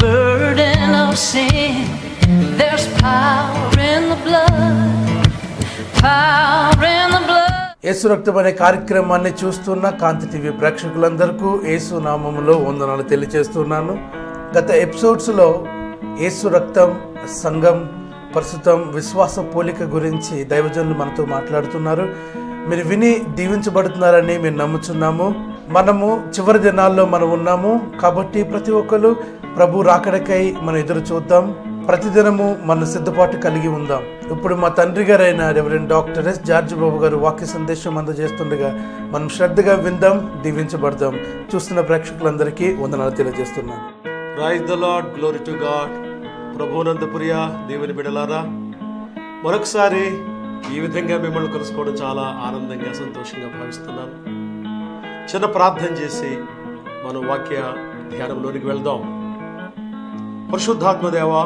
burden of sin. There's power in the blood, power in the blood. యేసు రక్తం అనే కార్యక్రమాన్ని చూస్తున్న కాంతి టీవీ ప్రేక్షకులందరికీ యేసు నామములో వందనాలు తెలియజేస్తున్నాను. గత ఎపిసోడ్స్లో యేసు రక్తం, సంఘం, ప్రస్తుతం విశ్వాస పోలిక గురించి దైవజనులు మనతో మాట్లాడుతున్నారు. మీరు విని దీవించబడుతున్నారని మేము నమ్ముచున్నాము. మనము చివరి దినాల్లో మనం ఉన్నాము కాబట్టి ప్రతి ఒక్కరు ప్రభు రాకడకై మనం ఎదురు చూద్దాం. ప్రతిదినము మన సిద్ధపాటు కలిగి ఉందాం. ఇప్పుడు మా తండ్రి గారైన రెవరెండ్ డాక్టర్ ఎస్ జార్జ్ బాబు గారు వాక్య సందేశం అందజేస్తుండగా మనం శ్రద్ధగా విందాం, దీవించబడదాం. చూస్తున్న ప్రేక్షకులందరికీ వందనాలు తెలియజేస్తున్నాను. Praise the Lord, glory to God. ప్రభువునందు ప్రియ దేవుని బిడ్డలారా, మరొకసారి ఈ విధంగా మిమ్మల్ని కలుసుకోవడం చాలా ఆనందంగా, సంతోషంగా భావిస్తున్నాను. చిన్న ప్రార్థన చేసి మనం వాక్య ధ్యానంలోనికి వెళ్దాం. పరిశుద్ధాత్మదేవా,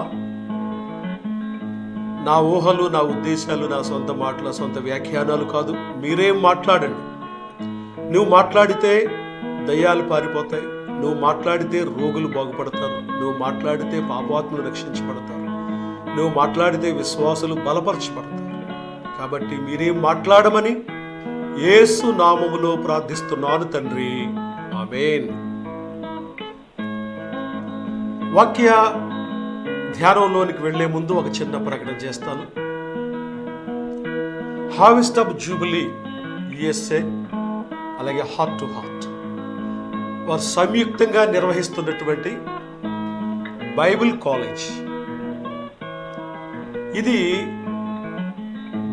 నా ఊహలు, నా ఉద్దేశాలు, నా సొంత మాటలు, సొంత వ్యాఖ్యానాలు కాదు, మీరేం మాట్లాడండి. నువ్వు మాట్లాడితే దయ్యాలు పారిపోతాయి, నువ్వు మాట్లాడితే రోగులు బాగుపడతారు, నువ్వు మాట్లాడితే పాపాత్ములు రక్షించబడతారు, నువ్వు మాట్లాడితే విశ్వాసులు బలపరచబడతారు. కాబట్టి మీరేం మాట్లాడమని యేసు నామములో ప్రార్థిస్తున్నాను తండ్రి, ఆమేన్. వాక్య ధ్యానంలోనికి వెళ్లే ముందు ఒక చిన్న ప్రకటన చేస్తాను. హార్వెస్ట్ ఆఫ్ జూబిలీ USA అలాగే హార్ట్ టు హార్ట్ వారు సంయుక్తంగా నిర్వహిస్తున్నటువంటి బైబిల్ కాలేజ్, ఇది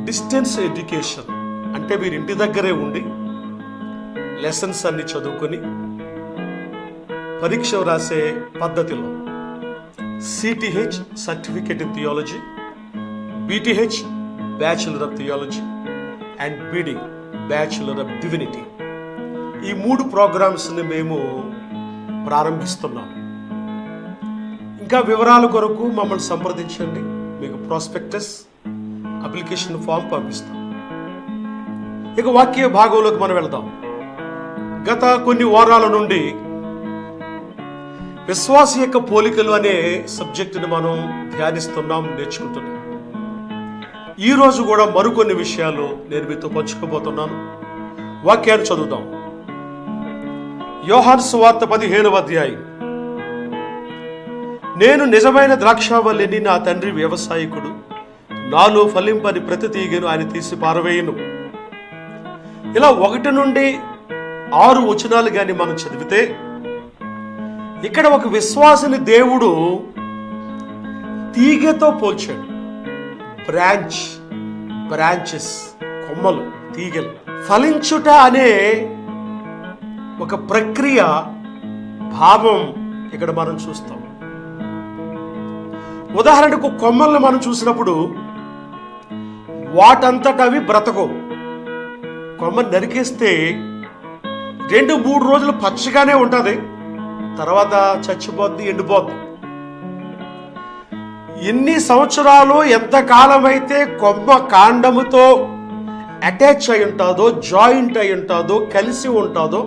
డిస్టెన్స్ ఎడ్యుకేషన్. అంటే మీరు ఇంటి దగ్గరే ఉండి లెసన్స్ అన్ని చదువుకొని పరీక్ష రాసే పద్ధతిలో CTH certificate in theology, BTH bachelor of theology and BD bachelor of divinity, ఈ 3 ప్రోగ్రామ్స్ని మేము ప్రారంభిస్తున్నాం. ఇంకా వివరాల కొరకు మమ్మల్ని సంప్రదించండి. మీకు ప్రాస్పెక్టస్, అప్లికేషన్ ఫామ్ పంపిస్తాం. ఇక వాక్య భాగంలోకి మనం వెళ్దాం. గత కొన్ని వారాల నుండి విశ్వాస యొక్క పోలికలు అనే సబ్జెక్టును మనం ధ్యానిస్తున్నాం, నేర్చుకుంటున్నాం. ఈ రోజు కూడా మరికొన్ని విషయాలు నేను మీతో పంచుకోబోతున్నాను. వాక్యాన్ని చదువుదాం. యోహాను సువార్త 15వ అధ్యాయం. నేను నిజమైన ద్రాక్షావల్లిని, నా తండ్రి వ్యవసాయకుడు, నాలో ఫలింపని ప్రతి తీగను ఆయన తీసి పారవేయును. ఇలా 1 నుండి 6 వచనాలు కానీ మనం చదివితే ఇక్కడ ఒక విశ్వాసిని దేవుడు తీగతో పోల్చాడు. బ్రాంచెస్, కొమ్మలు, తీగలు. ఫలించుట అనే ఒక ప్రక్రియ, భావం ఇక్కడ మనం చూస్తాం. ఉదాహరణకు కొమ్మల్ని మనం చూసినప్పుడు వాటంతట అవి బ్రతకవు. కొమ్మ నరికేస్తే 2-3 రోజులు పచ్చగానే ఉంటుంది, తర్వాత చచ్చిపోద్ది, ఎండిపోద్ది. ఎన్ని సంవత్సరాలు, ఎంతకాలం అయితే కొమ్మ కాండముతో అటాచ్ అయి ఉంటుందో, జాయింట్ అయి ఉంటుందో, కలిసి ఉంటుందో,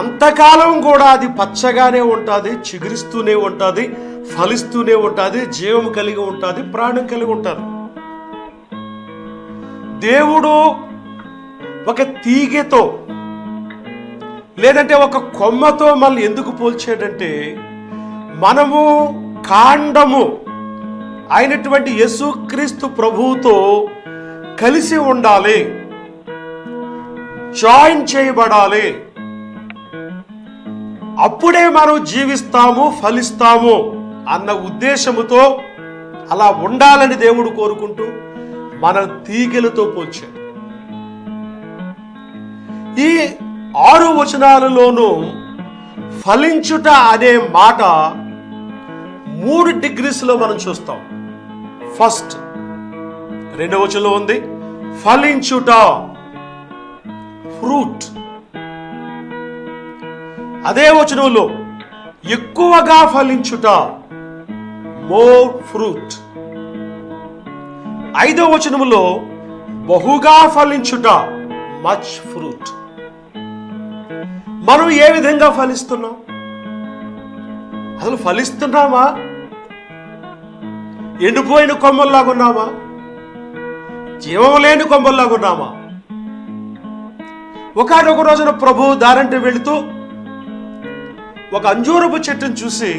అంతకాలం కూడా అది పచ్చగానే ఉంటుంది, చిగురిస్తూనే ఉంటుంది, ఫలిస్తూనే ఉంటుంది, జీవం కలిగి ఉంటుంది, ప్రాణం కలిగి ఉంటుంది. దేవుడు ఒక తీగతో లేదంటే ఒక కొమ్మతో మళ్ళీ ఎందుకు పోల్చాడంటే, మనము కాండము అయినటువంటి యేసుక్రీస్తు ప్రభువుతో కలిసి ఉండాలి, జాయిన్ చేయబడాలి. అప్పుడే మనం జీవిస్తాము, ఫలిస్తాము అన్న ఉద్దేశముతో అలా ఉండాలని దేవుడు కోరుకుంటూ మన తీగలతో పోల్చాడు. ఈ 6 వచనాలలోనూ ఫలించుట అనే మాట 3 డిగ్రీస్లో మనం చూస్తాం. ఫస్ట్ 2వ వచనంలో ఉంది ఫలించుట, ఫ్రూట్. అదే వచనంలో ఎక్కువగా ఫలించుట, మోర్ ఫ్రూట్. 5వ వచనంలో బహుగా ఫలించుట, మచ్ ఫ్రూట్. మనం ఏ విధంగా ఫలిస్తున్నాం? అసలు ఫలిస్తున్నామా? ఎండిపోయిన కొమ్మల్లాగా ఉన్నామా? జీవం లేని కొమ్మల్లాగా ఉన్నామా? ఒకనొక రోజున ప్రభు దారంటే వెళుతూ ఒక అంజూరపు చెట్టును చూసి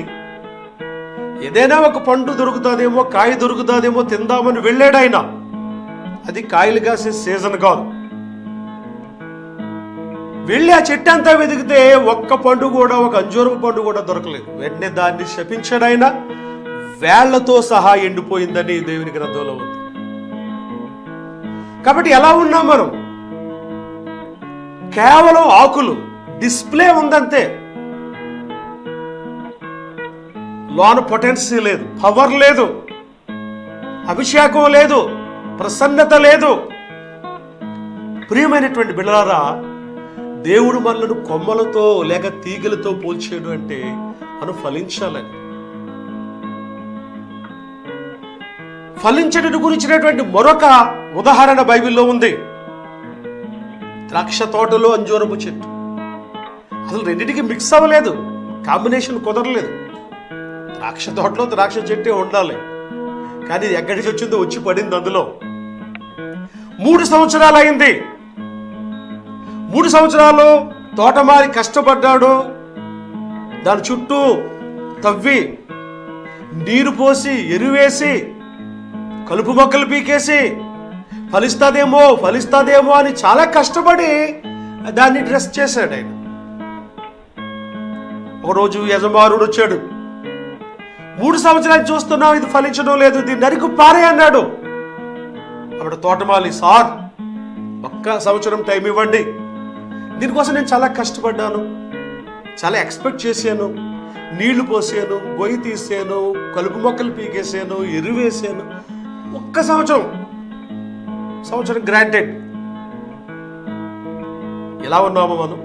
ఏదైనా ఒక పండు దొరుకుతుందేమో, కాయ దొరుకుతుందేమో తిందామని వెళ్ళాడు ఆయన. అది కాయలు కాసే సీజన్ కాదు. వెళ్ళి ఆ చెట్టు అంతా వెతికితే ఒక్క పండు కూడా, ఒక అంజూరపు పండు కూడా దొరకలేదు. వెంటనే దాన్ని శపించాడు ఆయన. వేళ్లతో సహా ఎండిపోయిందని దేవుని గ్రంథంలో ఉంది. కాబట్టి ఎలా ఉన్నాం మనం? కేవలం ఆకులు, డిస్ప్లే ఉందంతే. లోన పొటెన్సీ లేదు, పవర్ లేదు, అభిషేకం లేదు, ప్రసన్నత లేదు. ప్రియమైనటువంటి బిడ్డలారా, దేవుడు మనలను కొమ్మలతో లేక తీగలతో పోల్చాడు అంటే మనం ఫలించాలని. ఫలించడం గురించినటువంటి మరొక ఉదాహరణ బైబిల్లో ఉంది. ద్రాక్ష తోటలో అంజూరపు చెట్టు. అసలు రెండింటికి మిక్స్ అవ్వలేదు, కాంబినేషన్ కుదరలేదు. ద్రాక్ష తోటలో ద్రాక్ష చెట్టే ఉండాలి, కానీ ఇది ఎక్కడి నుంచి వచ్చిందో వచ్చి పడింది అందులో. 3 సంవత్సరాలు అయింది. 3 సంవత్సరాలు తోటమాలి కష్టపడ్డాడు. దాని చుట్టూ తవ్వి, నీరు పోసి, ఎరువేసి, కలుపు మొక్కలు పీకేసి ఫలిస్తాదేమో అని చాలా కష్టపడి దాన్ని డ్రెస్ చేశాడు ఆయన. ఒకరోజు యజమానుడు వచ్చాడు. 3 సంవత్సరాలు చూస్తున్నాం, ఇది ఫలించడం లేదు, దీన్ని నరికి పారే అన్నాడు. అప్పుడు తోటమాలి, సార్ ఒక్క సంవత్సరం టైం ఇవ్వండి, దీనికోసం నేను చాలా కష్టపడ్డాను, చాలా ఎక్స్పెక్ట్ చేశాను, నీళ్లు పోసాను, గొయ్యి తీసాను, కలుపు మొక్కలు పీకేసాను, ఎరువేసాను. ఒక్క సంవత్సరం గ్రాంటెడ్. ఎలా ఉన్నాము మనం?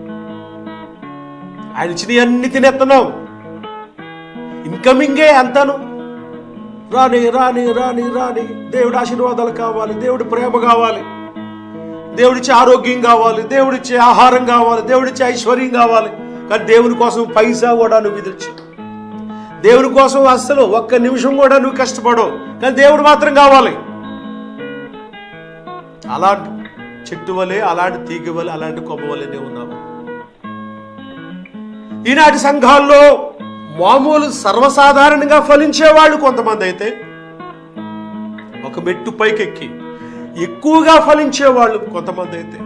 ఆయన ఇచ్చినవి అన్ని తినేస్తున్నాం. ఇన్కమింగే అంతాను. రాని రాని రాని రాని దేవుడి ఆశీర్వాదాలు కావాలి, దేవుడి ప్రేమ కావాలి, దేవుడిచ్చే ఆరోగ్యం కావాలి, దేవుడిచ్చే ఆహారం కావాలి, దేవుడిచ్చే ఐశ్వర్యం కావాలి. కానీ దేవుని కోసం పైసా కూడా నువ్వు విధించు. దేవుని కోసం అస్సలు ఒక్క నిమిషం కూడా నువ్వు కష్టపడవు, కానీ దేవుడు మాత్రం కావాలి. అలాంటి చెట్టు వలె, అలాంటి తీగ వలె, అలాంటి కొమ్మ వలెనే ఉన్నావు. ఈనాటి సంఘాల్లో మామూలు సర్వసాధారణంగా ఫలించేవాళ్ళు కొంతమంది అయితే, ఒక మెట్టు పైకెక్కి ఎక్కువగా ఫలించేవాళ్ళు కొంతమంది అయితే,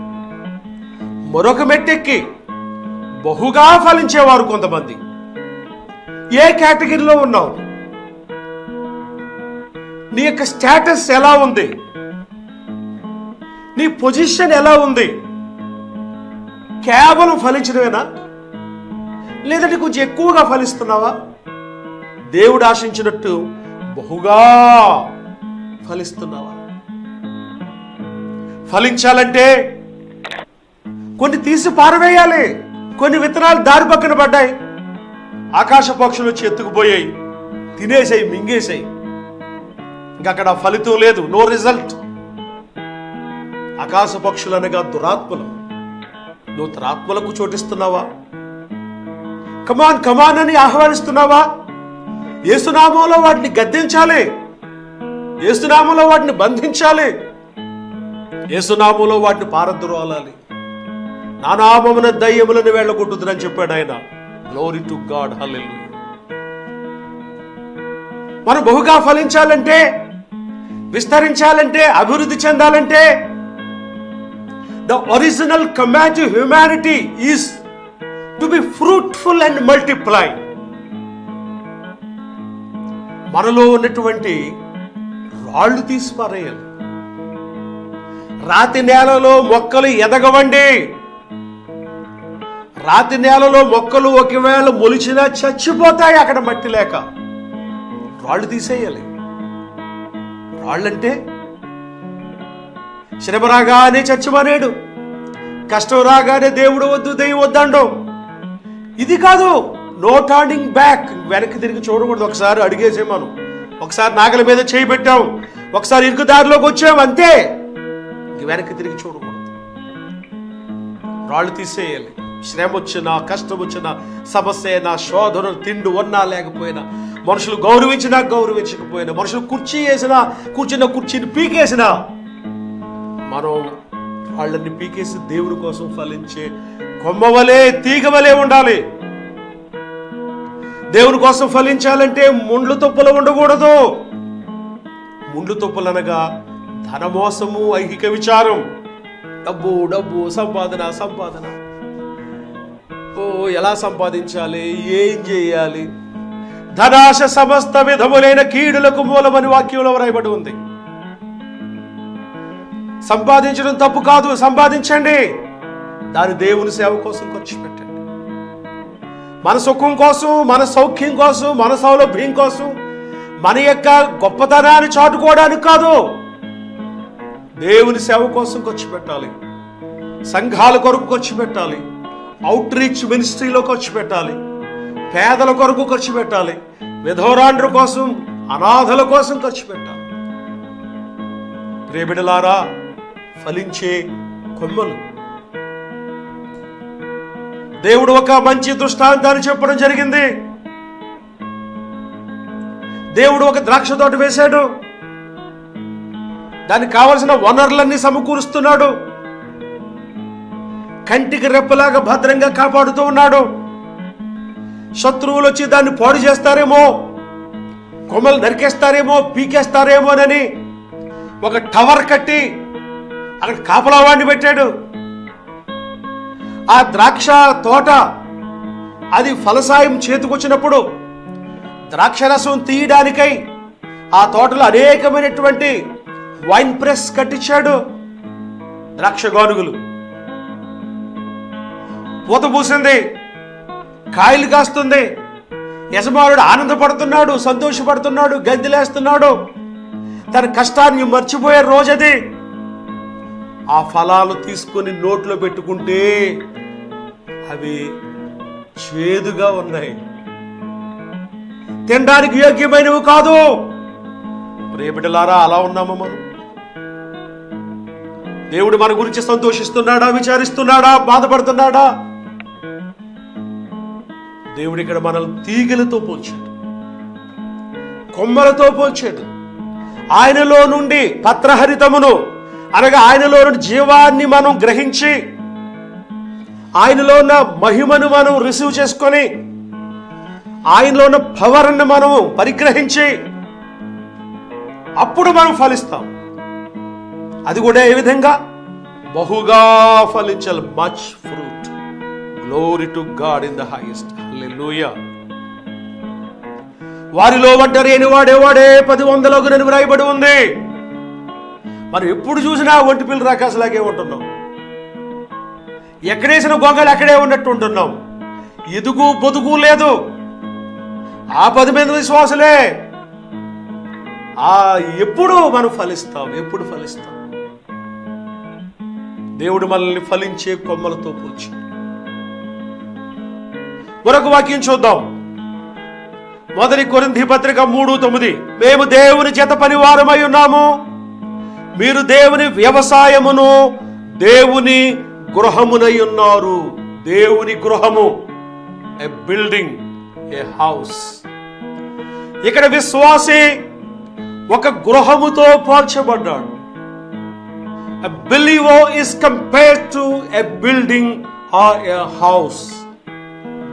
మరొక మెట్టెక్కి బహుగా ఫలించేవారు కొంతమంది. ఏ కేటగిరీలో ఉన్నావు? నీ యొక్క స్టేటస్ ఎలా ఉంది? నీ పొజిషన్ ఎలా ఉంది? కేవలం ఫలించడమేనా, లేదంటే కొంచెం ఎక్కువగా ఫలిస్తున్నావా? దేవుడు ఆశించినట్టు బహుగా ఫలిస్తున్నావా? ఫలించాలంటే కొన్ని తీసి పారవేయాలి. కొన్ని విత్తనాలు దారి పక్కన పడ్డాయి, ఆకాశ పక్షులు వచ్చి ఎత్తుకుపోయాయి, తినేసాయి, మింగేసాయి. ఇంకా అక్కడ ఫలితం లేదు, నో రిజల్ట్. ఆకాశ పక్షులు అనగా దురాత్మలు. నువ్వు దురాత్మలకు చోటిస్తున్నావా? కమాన్ అని ఆహ్వానిస్తున్నావా? యేసునామంలో వాటిని గద్దించాలి, యేసునామంలో వాటిని బంధించాలి, యేసునామంలో వాటిని పారద్రోలాలి. నా నామమున దయ్యములను వెళ్ళగొట్టుదని చెప్పాడు ఆయన. గ్లోరీ టు గాడ్, హల్లెలూయా. మనం బహుగా ఫలించాలంటే, విస్తరించాలంటే, అభివృద్ధి చెందాలంటే, the original command to humanity is to be fruitful and multiply. మనలో ఉన్నటువంటి రాళ్ళు తీసి పారేయాలి. రాతి నేలలో మొక్కలు ఎదగవండి. రాతి నేలలో మొక్కలు ఒకవేళ మొలిచినా చచ్చిపోతాయి అక్కడ మట్టి లేక. రాళ్ళు తీసేయాలి. రాళ్ళంటే శ్రమ రాగానే చచ్చిపోయాడు, కష్టం రాగానే దేవుడు వద్దు, దెయ్యం వద్దండు. ఇది కాదు. No turning back. వెనక్కి తిరిగి చూడకూడదు. ఒకసారి అడిగేసాం మనం, ఒకసారి నాగల మీద చేయి పెట్టాం, ఒకసారి ఇరుకు దారిలోకి వచ్చాం, అంతే. వెనక్కి తిరిగి చూడకూడదు. రాళ్ళు తీసేయాలి. శ్రమ వచ్చినా, కష్టం వచ్చినా, సమస్య అయినా, శోధన, తిండి ఉన్నా లేకపోయినా, మనుషులు గౌరవించినా గౌరవించకపోయినా, మనుషులు కుర్చీ వేసినా, కూర్చున్న కుర్చీని పీకేసినా, మనం వాళ్ళని పీకేసి దేవుని కోసం ఫలించే కొమ్మవలే, తీగవలే ఉండాలి. దేవుని కోసం ఫలించాలంటే ముండ్లు తుప్పలు ఉండకూడదు. ముండ్లు తుప్పలు అనగా ధనమోసము, ఐహిక విచారం, డబ్బు డబ్బు, సంపాదన సంపాదన, ఎలా సంపాదించాలి, ఏం చేయాలి, ధనాశ సమస్త విధములైన కీడులకు మూలమని వాక్యంలో వ్రాయబడి ఉంది. సంపాదించడం తప్పు కాదు, సంపాదించండి, దాని దేవుని సేవ కోసం ఖర్చు పెట్టండి. మన సుఖం కోసం, మన సౌఖ్యం కోసం, మన సౌలభ్యం కోసం, మన యొక్క గొప్పతనాన్ని చాటుకోవడానికి కాదు, దేవుని సేవ కోసం ఖర్చు పెట్టాలి. సంఘాల కొరకు ఖర్చు పెట్టాలి, అవుట్ రీచ్ మినిస్ట్రీలో ఖర్చు పెట్టాలి, పేదల కొరకు ఖర్చు పెట్టాలి, విధవరాండ్ర కోసం, అనాథల కోసం ఖర్చు పెట్టాలి. ప్రియబిడ్డలారా, ఫలించే కొమ్మలు. దేవుడు ఒక మంచి దృష్టాంతాన్ని చెప్పడం జరిగింది. దేవుడు ఒక ద్రాక్ష తోట వేశాడు, దానికి కావలసిన వనరులన్నీ సమకూరుస్తున్నాడు, కంటికి రెప్పలాగా భద్రంగా కాపాడుతూ ఉన్నాడు. శత్రువులు వచ్చి దాన్ని పాడు చేస్తారేమో, కొమ్మలు నరికేస్తారేమో, పీకేస్తారేమోనని ఒక టవర్ కట్టి అక్కడ కాపలావాడిని పెట్టాడు. ఆ ద్రాక్ష తోట అది ఫలసాయం చేతికొచ్చినప్పుడు ద్రాక్ష రసం తీయడానికై ఆ తోటలో అనేకమైనటువంటి వైన్ ప్రెస్ కట్టించాడు. ద్రాక్ష గానుగులు పూత పూసింది, కాయలు కాస్తుంది, యజమానుడు ఆనందపడుతున్నాడు, సంతోషపడుతున్నాడు, గంతులేస్తున్నాడు. తన కష్టాన్ని మర్చిపోయే రోజది. ఆ ఫలాలు తీసుకొని నోట్లో పెట్టుకుంటే అవి చేదుగా ఉన్నాయి, తినడానికి యోగ్యమైనవి కాదు. ప్రియబిడ్డలారా, అలా ఉన్నామా మనం? దేవుడు మన గురించి సంతోషిస్తున్నాడా, విచారిస్తున్నాడా, బాధపడుతున్నాడా? దేవుడు ఇక్కడ మనల్ని తీగలతో పోల్చాడు, కొమ్మలతో పోల్చాడు. ఆయనలో నుండి పత్రహరితమును అనగా ఆయనలో నుండి జీవాన్ని మనం గ్రహించి, ఆయనలో ఉన్న మహిమను మనం రిసీవ్ చేసుకొని, ఆయనలో ఉన్న పవర్ని మనం పరిగ్రహించి అప్పుడు మనం ఫలిస్తాం. అది కూడా ఏ విధంగా? బహుగా ఫలించాలి. Much fruit. Glory to God in the highest. Hallelujah. వారిలో ఒంటరి వాడేవాడే 10,100 వ్రాయబడి ఉంది. మనం ఎప్పుడు చూసినా ఒంటి పిల్ల రాకాసులాగే ఉంటున్నాం, ఎక్కడేసిన గొంగలు అక్కడే ఉన్నట్టు ఉంటున్నాం, ఎదుగు పొదుగు లేదు. ఆ 10 మంది విశ్వాసులే. ఎప్పుడు మనం ఫలిస్తాం, ఎప్పుడు ఫలిస్తాం? దేవుడు మనల్ని ఫలించే కొమ్మలతో పోల్చి. మరొక వాక్యం చూద్దాం. 1 కొరింథీ పత్రిక 3:9. మేము దేవుని చేత పనివారమై ఉన్నాము, మీరు దేవుని వ్యవసాయమును, దేవుని గృహమునై ఉన్నారు. దేవుని గృహము, ఏ బిల్డింగ్, ఏ హౌస్. ఇక్కడ విశ్వాసి ఒక గృహముతో పోల్చబడ్డాడు. A believer is compared to a building or a house.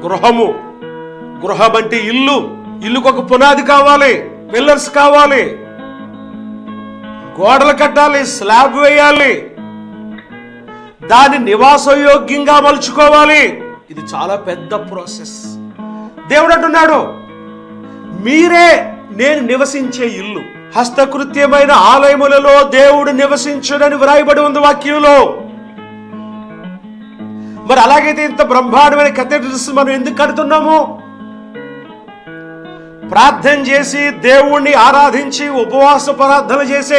గృహము, గృహం అంటే ఇల్లు. ఇల్లుకు ఒక పునాది కావాలి, పిల్లర్స్ కావాలి, గోడలు కట్టాలి, స్లాబ్ వేయాలి, దాన్ని నివాసయోగ్యంగా మలుచుకోవాలి. ఇది చాలా పెద్ద ప్రాసెస్. దేవుడు అంటున్నాడు, మీరే నేను నివసించే ఇల్లు. హస్తకృత్యమైన ఆలయములలో దేవుడు నివసించుడని వ్రాయబడి ఉంది వాక్యంలో. మరి అలాగైతే ఇంత బ్రహ్మాండమైన కథెడ్రల్స్ మనం ఎందుకు కడుతున్నాము? ప్రార్థన చేసి, దేవుణ్ణి ఆరాధించి, ఉపవాస ప్రార్థన చేసే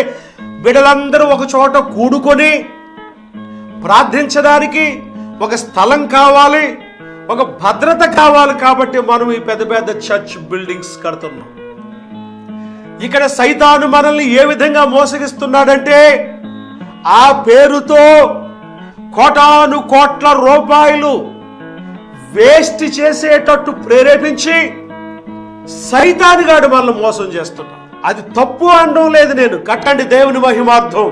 బిడ్డలందరూ ఒక చోట కూడుకొని ప్రార్థించడానికి ఒక స్థలం కావాలి, ఒక భద్రత కావాలి. కాబట్టి మనం ఈ పెద్ద పెద్ద చర్చ్ బిల్డింగ్స్ కడుతున్నాం. ఇక్కడ సైతాను మనల్ని ఏ విధంగా మోసగిస్తున్నాడంటే, ఆ పేరుతో కోటాను కోట్ల రూపాయలు వేస్ట్ చేసేటట్టు ప్రేరేపించి సైతానుగాడు మనల్ని మోసం చేస్తున్నాడు. అది తప్పు అనడం లేదు నేను, కట్టండి దేవుని మహిమార్థం.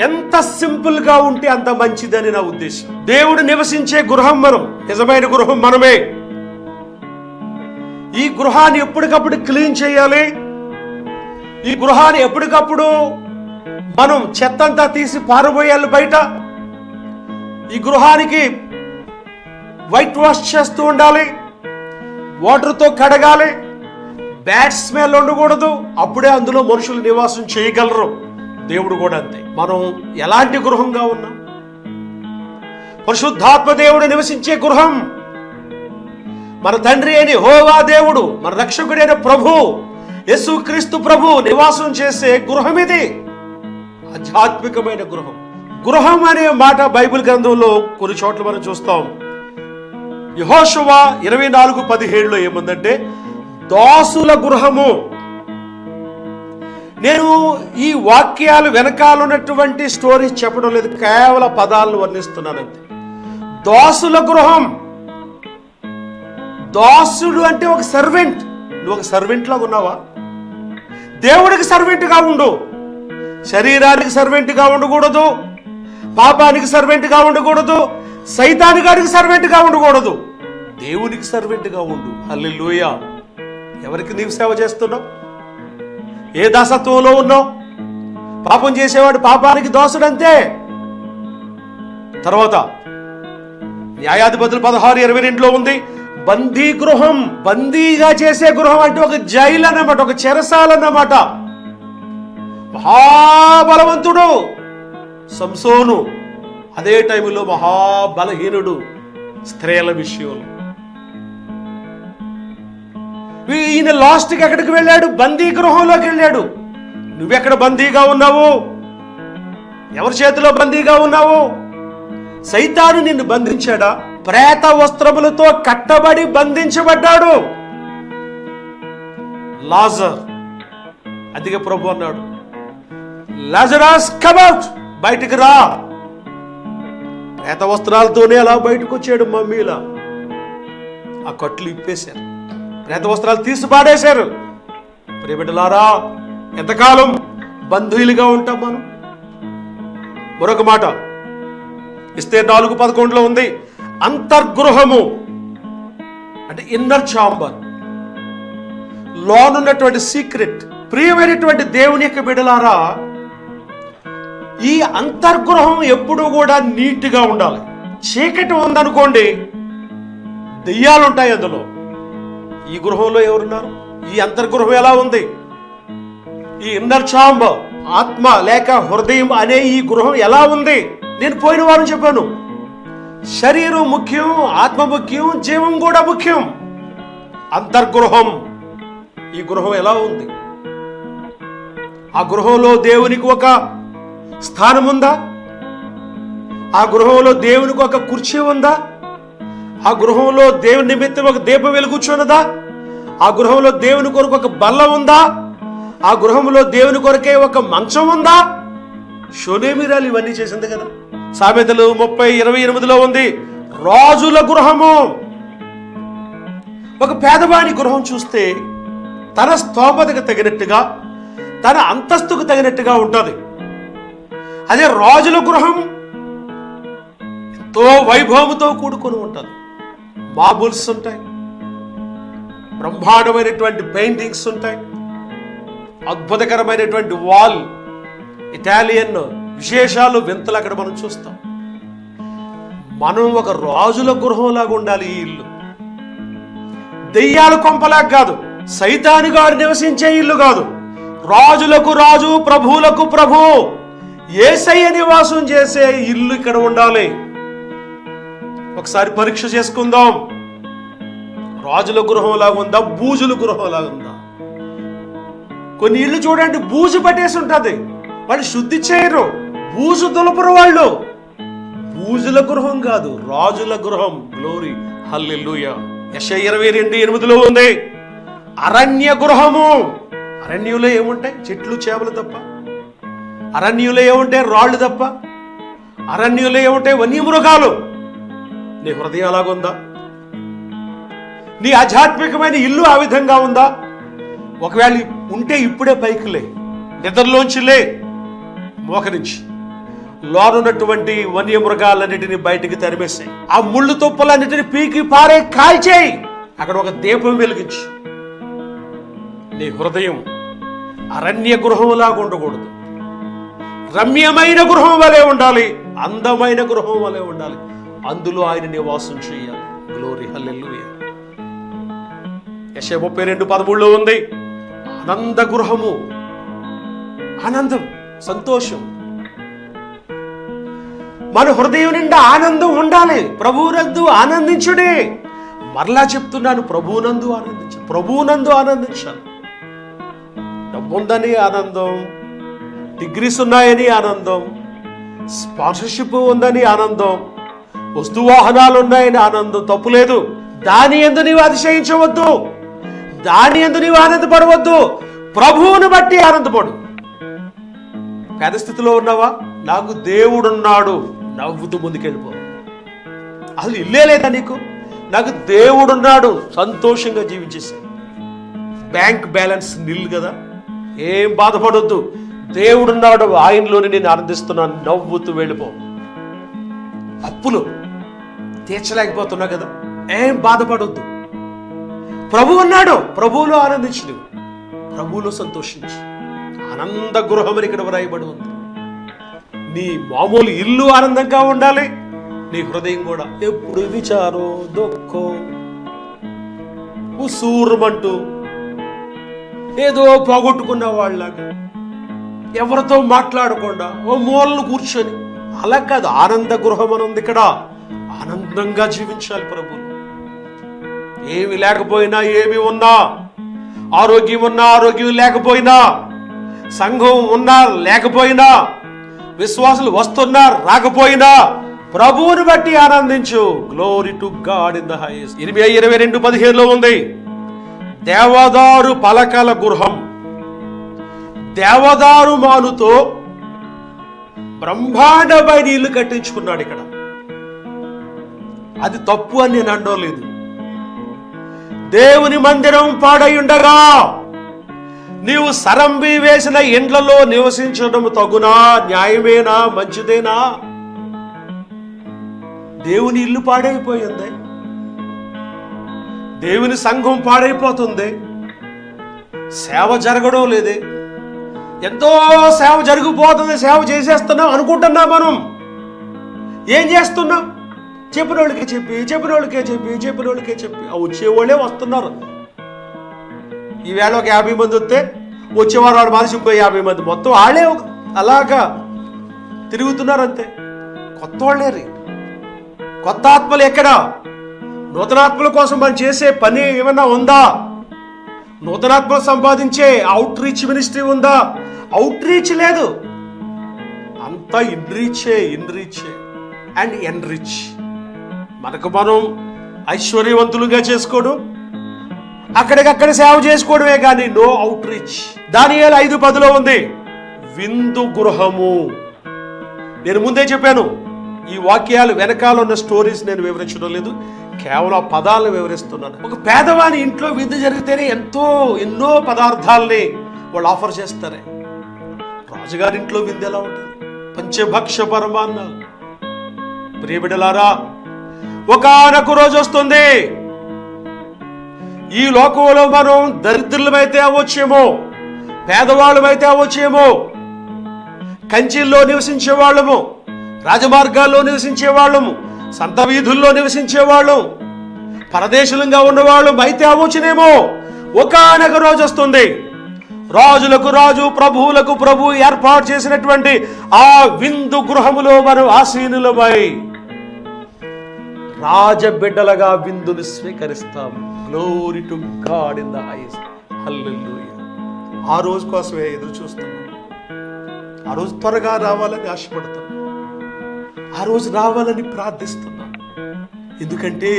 ఎంత సింపుల్ గా ఉంటే అంత మంచిదని నా ఉద్దేశం. దేవుడు నివసించే గృహం మనం, నిజమైన గృహం మనమే. ఈ గృహాన్ని ఎప్పటికప్పుడు క్లీన్ చేయాలి. ఈ గృహాన్ని ఎప్పటికప్పుడు మనం చెత్తంతా తీసి పారబోయాలి బయట. ఈ గృహానికి వైట్ వాష్ చేస్తూ ఉండాలి, వాటర్తో కడగాలి. బ్యాడ్ స్మెల్ ఉండకూడదు, అప్పుడే అందులో మనుషులు నివాసం చేయగలరు. దేవుడు కూడా అంతే. మనం ఎలాంటి గృహంగా ఉన్నాం? పరిశుద్ధాత్మ దేవుడు నివసించే గృహం. మన తండ్రి అయిన యెహోవా దేవుడు, మన రక్షకుడైన ప్రభు యేసుక్రీస్తు ప్రభు నివాసం చేసే గృహం ఇది. ఆధ్యాత్మికమైన గృహం. గృహం అనే మాట బైబిల్ గ్రంథంలో కొన్ని చోట్ల మనం చూస్తాం. యెహోషువ 24:17 ఏముందంటే దాసుల గృహము. నేను ఈ వాక్యాలు వెనకాల ఉన్నటువంటి స్టోరీ చెప్పడం లేదు, కేవలం పదాలను వర్ణిస్తున్నానంతే. దాసుల గృహం. దాసుడు అంటే ఒక సర్వెంట్. నువ్వు ఒక సర్వెంట్ లాగా ఉన్నావా? దేవుడికి సర్వెంట్గా ఉండు. శరీరానికి సర్వెంట్గా ఉండకూడదు, పాపానికి సర్వెంట్గా ఉండకూడదు, సైతానుగాడికి సర్వెంట్గా ఉండకూడదు. దేవునికి సర్వెంట్గా ఉండు. హల్లెలూయా. ఎవరికి నీవు సేవ చేస్తున్నావు? ఏ దాసత్వంలో ఉన్నావు? పాపం చేసేవాడు పాపానికి దాసుడంతే. తర్వాత న్యాయాధిపతులు 16:22 ఉంది, బందీ గృహం. బందీగా చేసే గృహం అంటే ఒక జైలు అన్నమాట, ఒక చెరసాల అన్నమాట. మహాబలవంతుడు సంసోను, అదే టైంలో మహాబలహీనుడు స్త్రీల విషయంలో. ఈయన లాస్ట్కి ఎక్కడికి వెళ్ళాడు? బందీ గృహంలోకి వెళ్ళాడు. నువ్వెక్కడ బందీగా ఉన్నావు? ఎవరి చేతిలో బందీగా ఉన్నావు? సైతాను నిన్ను బంధించాడా? ప్రేత వస్త్రములతో కట్టబడి బంధించబడ్డాడు లాజర్. అందుకే ప్రభు అన్నాడు, లాజరస్ కమ్ అవుట్, బయటికి రా. ప్రేత వస్త్రాలతోనే అలా బయటకు వచ్చాడు. మమ్మీలా ఆ కట్లు ఇప్పేశారు, ప్రేత వస్త్రాలు తీసి పాడేశారు. ప్రియబిడ్డలారా, ఎంతకాలం బంధువులుగా ఉంటాం మనం? మరొక మాట ఎస్తేర్ 4:11 ఉంది, అంతర్గృహము అంటే ఇన్నర్ ఛాంబర్, లోనున్నటువంటి సీక్రెట్. ప్రియమైనటువంటి దేవుని యొక్క బిడ్డలారా, ఈ అంతర్గృహం ఎప్పుడూ కూడా నీట్గా ఉండాలి. చీకటి ఉందనుకోండి, దెయ్యాలు ఉంటాయి అందులో. ఈ గృహంలో ఎవరున్నారు? ఈ అంతర్గృహం ఎలా ఉంది? ఈ ఇన్నర్ ఛాంబర్, ఆత్మ లేక హృదయం అనే ఈ గృహం ఎలా ఉంది? నేను పోయిన వారం చెప్పాను, శరీరం ముఖ్యం, ఆత్మ ముఖ్యం, జీవం కూడా ముఖ్యం. అంతర్గృహం, ఈ గృహం ఎలా ఉంది? ఆ గృహంలో దేవునికి ఒక స్థానం ఉందా? ఆ గృహంలో దేవునికి ఒక కుర్చీ ఉందా? ఆ గృహంలో దేవుని నిమిత్తం ఒక దీపం వెలుగుచున్నదా? ఆ గృహంలో దేవుని కొరకు ఒక బల్ల ఉందా? ఆ గృహంలో దేవుని కొరకే ఒక మంచం ఉందా? షోనేమిరాలు ఇవన్నీ చేసింది కదా. సామెతలు 30:28 ఉంది, రాజుల గృహము. ఒక పేదవాని గృహం చూస్తే తన స్తోమతకు తగినట్టుగా, తన అంతస్తుకు తగినట్టుగా ఉంటుంది. అదే రాజుల గృహం ఎంతో వైభవంతో కూడుకొని ఉంటుంది. మార్బుల్స్ ఉంటాయి, బ్రహ్మాండమైనటువంటి పెయింటింగ్స్ ఉంటాయి, అద్భుతకరమైనటువంటి వాల్, ఇటాలియన్ విశేషాలు, వింతలు అక్కడ మనం చూస్తాం. మనం ఒక రాజుల గృహంలాగా ఉండాలి. ఈ ఇల్లు దెయ్యాల కొంపలాగా కాదు, సైతాను గారు నివసించే ఇల్లు కాదు. రాజులకు రాజు, ప్రభువులకు ప్రభు, యేసయ్య నివాసం చేసే ఇల్లు ఇక్కడ ఉండాలి. ఒకసారి పరీక్ష చేసుకుందాం. రాజుల గృహంలాగా ఉందా, బూజుల గృహంలాగా ఉందా? కొన్ని ఇళ్ళు చూడండి, బూజు పట్టేసి ఉంటుంది, వాళ్ళు శుద్ధి చేయరు, బూజు దులపరు వాళ్ళు. బూజుల గృహం కాదు, రాజుల గృహం. గ్లోరీ, హల్లెలూయా. యెషయా 22:8 ఉంది, అరణ్య గృహము. అరణ్యంలో ఏముంటాయి? చెట్లు, చేపలు తప్ప. అరణ్యంలో ఏముంటాయి? రాళ్ళు తప్ప. అరణ్యంలో ఏముంటాయి? వన్యమృగాలు. నీ హృదయం అలాగుందా? నీ ఆధ్యాత్మికమైన ఇల్లు ఆ విధంగా ఉందా? ఒకవేళ ఉంటే ఇప్పుడే పైకి లే, నిద్రలోంచి లే, మోకరించి లోనున్నటువంటి వన్యమృగాలన్నిటిని బయటికి తరిమేసాయి. ఆ ముళ్ళు తుప్పలన్నిటిని పీకి పారే కాల్చేయి. అక్కడ ఒక దీపం వెలిగించు. నీ హృదయం అరణ్య గృహంలాగా ఉండకూడదు, రమ్యమైన గృహం వలె ఉండాలి, అందమైన గృహం వలె ఉండాలి. అందులో ఆయన నివాసం చేయాలి. గ్లోరీ, హల్లెలూయా. యెషయా 32:13 ఉంది, ఆనంద గృహము, ఆనందం, సంతోషం. మన హృదయం నిండా ఆనందం ఉండాలి. ప్రభువునందు ఆనందించుడే. మరలా చెప్తున్నాను, ప్రభువునందు ఆనందించాలి, ప్రభువునందు ఆనందించాలి. డబ్బుందని ఆనందం, డిగ్రీస్ ఉన్నాయని ఆనందం, స్పాన్సర్షిప్ ఉందని ఆనందం, వస్తు వాహనాలు ఉన్నాయని ఆనందం, తప్పులేదు. దాని యందు నీవు అతిశయించవద్దు, దాని యందు నీవు ఆనందపడవద్దు. ప్రభువును బట్టి ఆనందపడు. పేద స్థితిలో ఉన్నావా? నాకు దేవుడున్నాడు, నవ్వుతూ ముందుకెళ్ళిపో. అసలు ఇల్లే లేదా నీకు? నాకు దేవుడున్నాడు, సంతోషంగా జీవించేసి. బ్యాంక్ బ్యాలెన్స్ నిల్ కదా, ఏం బాధపడొద్దు. దేవుడున్నాడు, ఆయనలోని నేను ఆనందిస్తున్నాను, నవ్వుతూ వెళ్ళిపో. అప్పులు తీర్చలేకపోతున్నా కదా, ఏం బాధపడొద్దు. ప్రభు ఉన్నాడు, ప్రభువులో ఆనందించు, నువ్వు ప్రభువులో సంతోషించు. ఆనంద గృహం ఇక్కడ వ్రాయబడి ఉంది. నీ మామూలు ఇల్లు ఆనందంగా ఉండాలి, నీ హృదయం కూడా ఎప్పుడు విచారో దుఃఖో ఉసూరుమంటూ ఏదో పోగొట్టుకున్న వాళ్ళలాగా ఎవరితో మాట్లాడకుండా ఓ మూలను కూర్చొని, అలా కాదు. ఆనంద గృహం అని ఉంది ఇక్కడ. ఆనందంగా జీవించాలి ప్రభువులు. ఏమి లేకపోయినా, ఏమి ఉన్నా, ఆరోగ్యం ఉన్నా, ఆరోగ్యం లేకపోయినా, సంఘం ఉన్నా లేకపోయినా, విశ్వాసులు వస్తున్నా రాకపోయినా, ప్రభువుని బట్టి ఆనందించు. Glory to God in the highest. 22:15 ఉంది, దేవదారు పలకల గృహం. దేవదారు మానుతో బ్రహ్మాండమైన ఇల్లు కట్టించుకున్నాడు ఇక్కడ. అది తప్పు అని నేను అనలేదు. దేవుని మందిరం పాడై ఉండగా నీవు సరంబి వేసిన ఇండ్లలో నివసించడం తగునా? న్యాయమేనా? మంచిదేనా? దేవుని ఇల్లు పాడైపోయింది, దేవుని సంఘం పాడైపోతుంది, సేవ జరగడం లేదే. ఎంతో సేవ జరిగిపోతుంది, సేవ చేసేస్తున్నాం అనుకుంటున్నాం. మనం ఏం చేస్తున్నాం? చెప్పిన వాళ్ళకే చెప్పి వచ్చేవాళ్ళే వస్తున్నారు. ఈవేళ ఒక 50 మంది వస్తే వచ్చేవారు వాడు మనిషి ఇంకో 50 మంది, మొత్తం వాళ్ళే అలాగా తిరుగుతున్నారు అంతే. కొత్త వాళ్ళే రీ. కొత్త ఆత్మలు ఎక్కడా? నూతనాత్మల కోసం మనం చేసే పని ఏమన్నా ఉందా? నూతనాత్మలు సంపాదించే అవుట్ రీచ్ మినిస్ట్రీ ఉందా? అవుట్ రీచ్ లేదు, అంతా ఇన్రీచే అండ్ ఎన్రిచ్. మనకు మనం ఐశ్వర్యవంతులుగా చేసుకోవడం, అక్కడికక్కడ సేవ చేసుకోవడమే కానీ నో అవుట్ రీచ్. దానియేలు 5:10 ఉంది, విందు గృహము. నేను ముందే చెప్పాను, ఈ వాక్యాలు వెనకాల ఉన్న స్టోరీస్ నేను వివరించడం లేదు, కేవలం పదాలను వివరిస్తున్నాను. ఒక పేదవాని ఇంట్లో విందు జరిగితేనే ఎన్నో పదార్థాలని వాళ్ళు ఆఫర్ చేస్తారే. రాజుగారింట్లో విందు ఎలా ఉంటుంది? పంచభక్ష పరమాన్నాలు. ప్రియబిడ్డలారా, ఒకానొక రోజు వస్తుంది, ఈ లోకంలో మనం దరిద్రులమైతే అవ్వచ్చేమో, పేదవాళ్ళమైతే అవ్వచ్చేమో, కంచెల్లో నివసించే వాళ్ళము, రాజమార్గాల్లో నివసించే వాళ్ళము, సంత వీధుల్లో నివసించే వాళ్ళం, పరదేశులంగా ఉన్నవాళ్ళం అయితే అవ్వచ్చునేమో. ఒకానొక రోజు వస్తుంది, రాజులకు రాజు, ప్రభువులకు ప్రభు ఏర్పాటు చేసినటువంటి ఆ విందు గృహములో మనం ఆసీనులమై రాజబిడ్డలుగా విందును స్వీకరిస్తాం. Glory to God in the highest. Hallelujah. ఆ రోజు కోసమే ఎదురు చూస్తున్నాం. ఆ రోజు త్వరగా రావాలని ఆశపడుతున్నాం, ఆ రోజు రావాలని ప్రార్థిస్తున్నాం. ఎందుకంటే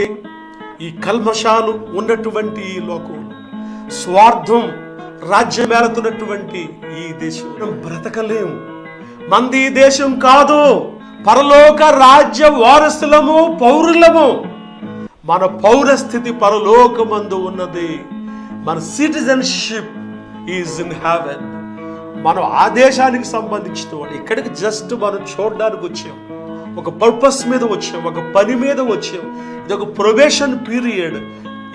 ఈ కల్మషాలు ఉన్నటువంటి ఈ లోకం, స్వార్థం రాజ్యమేలుతున్నటువంటి ఈ దేశం మనం బ్రతకలేము. మంది దేశం కాదు, పరలోక రాజ్య వారసులము, పౌరులము. మన పౌరస్థితి పరలోకమందు ఉన్నది. మన సిటిజన్షిప్ ఈజ్ ఇన్ హెవెన్. మనం ఆ దేశానికి సంబంధించిన వాళ్ళు. ఇక్కడికి జస్ట్ మనం చూడడానికి వచ్చాం, ఒక పర్పస్ మీద వచ్చాం, ఒక పని మీద వచ్చాం. ఇది ఒక ప్రొబేషన్ పీరియడ్.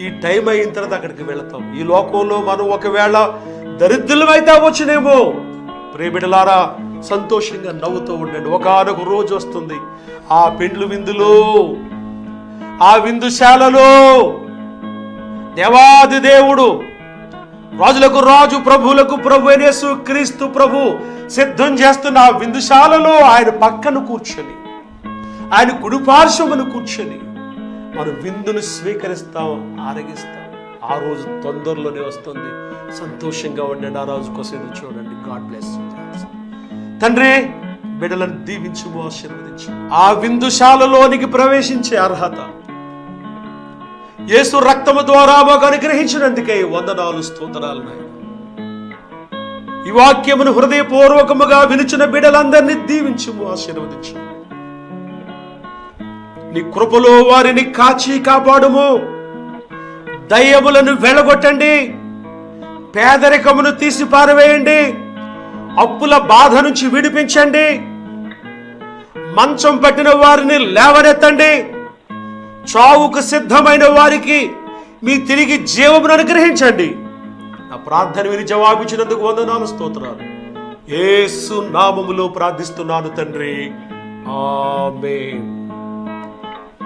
ఈ టైం అయిన తర్వాత అక్కడికి వెళతాం. ఈ లోకంలో మనం ఒకవేళ దరిద్రులమైతే వచ్చినేమో, ప్రియబిడ్డలారా సంతోషంగా నవ్వుతూ ఉండండి. ఒకనొక రోజు వస్తుంది, ఆ పెండ్లు విందులో, ఆ విందుశాలలో దేవాది దేవుడు, రాజులకు రాజు, ప్రభువులకు ప్రభు అయిన యేసు క్రీస్తు ప్రభు సిద్ధం చేస్తున్న ఆ విందుశాలలో ఆయన పక్కన కూర్చొని, ఆయన కుడిపార్శ్వమును కూర్చొని మనం విందును స్వీకరిస్తాం, ఆరగిస్తాం. ఆ రోజు తొందరలోనే వస్తుంది. సంతోషంగా ఉండండి. ఆ రోజు కోసం చూడండి. God bless you. తండ్రి, బిడ్డలను దీవించు, ఆశీర్వదించు. ఆ విందుశాలలోనికి ప్రవేశించే అర్హత యేసు రక్తము ద్వారా మాకు అనుగ్రహించినందుకే వందనాలు, స్తోత్రాలు నాయన. ఈ వాక్యమును హృదయపూర్వకముగా వినిచిన బిడ్డలందరినీ దీవించుము, ఆశీర్వదించు. నీ కృపలో వారిని కాచి కాపాడుము. దయ్యములను వెళ్ళగొట్టండి, పేదరికమును తీసి పారవేయండి, అప్పుల బాధ నుంచి విడిపించండి, మంచం పట్టిన వారిని లేవనెత్తండి, చావుకు సిద్ధమైన వారికి మీ తిరిగి జీవమును అనుగ్రహించండి. నా ప్రార్థన విని జవాబిచ్చినందుకు వందనాలు, స్తోత్రాలు. యేసు నామములో ప్రార్థిస్తున్నాను తండ్రి, ఆమేన్.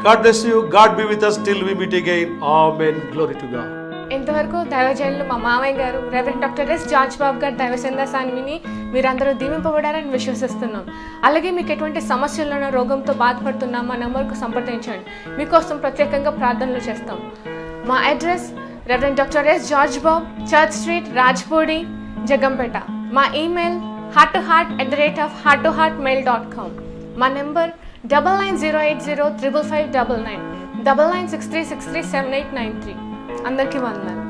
God bless you. God be with us till we meet again. Amen. Glory to God. ఇంతవరకు దైవజనులు మా మామయ్య గారు రెవరెండ్ డాక్టర్ ఎస్ జార్జ్ బాబు గారు దైవ సందేశాన్ని విని మీరందరూ దీవింపబడారని విశ్వసిస్తున్నాం. అలాగే మీకు ఎటువంటి సమస్యలను, రోగంతో బాధపడుతున్నా మా నెంబర్కు సంప్రదించండి. మీకోసం ప్రత్యేకంగా ప్రార్థనలు చేస్తాం. మా address reverend doctor S George Bob, Church Street, Rajpudi, Jaggampeta. మా ఈమెయిల్ hearttoheart@hearttoheartmail.com. మా నెంబర్ 9908055599 9963637893. అందరికీ వందనాలు.